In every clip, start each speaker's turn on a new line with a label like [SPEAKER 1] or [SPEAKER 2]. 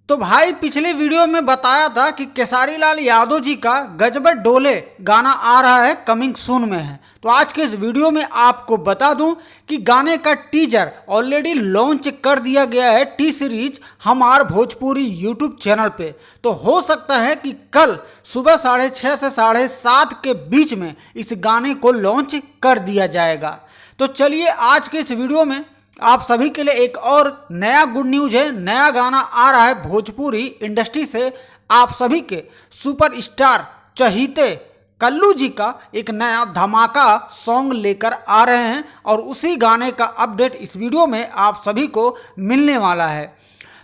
[SPEAKER 1] तो भाई पिछले वीडियो में बताया था कि केसारी लाल यादव जी का गजब डोले गाना आ रहा है, कमिंग सून में है। तो आज के इस वीडियो में आपको बता दूं कि गाने का टीजर ऑलरेडी लॉन्च कर दिया गया है टी सीरीज हमार भोजपुरी यूट्यूब चैनल पे। तो हो सकता है कि कल सुबह 6:30 से 7:30 के बीच में इस गाने को लॉन्च कर दिया जाएगा। तो चलिए आज के इस वीडियो में आप सभी के लिए एक और नया गुड न्यूज है। नया गाना आ रहा है भोजपुरी इंडस्ट्री से। आप सभी के सुपरस्टार चहीते कल्लू जी का एक नया धमाका सॉन्ग लेकर आ रहे हैं और उसी गाने का अपडेट इस वीडियो में आप सभी को मिलने वाला है।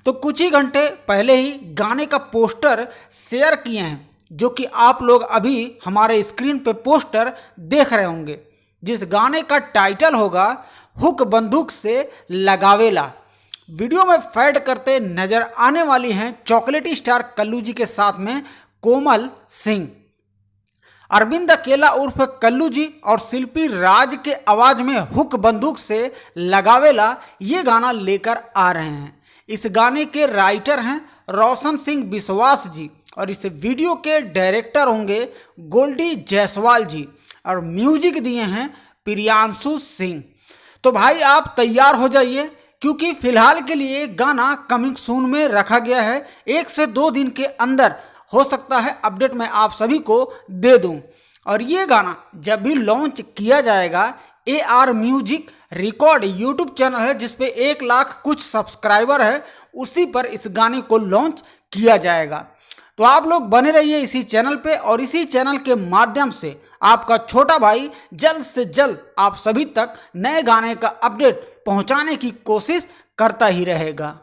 [SPEAKER 1] तो कुछ ही घंटे पहले ही गाने का पोस्टर शेयर किए हैं, जो कि आप लोग अभी हमारे स्क्रीन पे पोस्टर देख रहे होंगे, जिस गाने का टाइटल होगा हुक बंदूक से लगावेला। वीडियो में फैड करते नजर आने वाली हैं चॉकलेटी स्टार कल्लू जी के साथ में कोमल सिंह। अरविंद अकेला उर्फ कल्लू जी और शिल्पी राज के आवाज में हुक बंदूक से लगावेला ये गाना लेकर आ रहे हैं। इस गाने के राइटर हैं रोशन सिंह विश्वास जी और इस वीडियो के डायरेक्टर होंगे गोल्डी जायसवाल जी और म्यूजिक दिए हैं प्रियांशु सिंह। तो भाई आप तैयार हो जाइए, क्योंकि फिलहाल के लिए गाना कमिंग सून में रखा गया है। 1 से 2 दिन के अंदर हो सकता है अपडेट मैं आप सभी को दे दूं। और ये गाना जब भी लॉन्च किया जाएगा, AR music record YouTube channel है जिसपे 1 लाख कुछ सब्सक्राइबर है, उसी पर इस गाने को लॉन्च किया जाएगा। तो आप लोग बने रहिए इसी चैनल पे और इसी चैनल के माध्यम से आपका छोटा भाई जल्द से जल्द आप सभी तक नए गाने का अपडेट पहुंचाने की कोशिश करता ही रहेगा।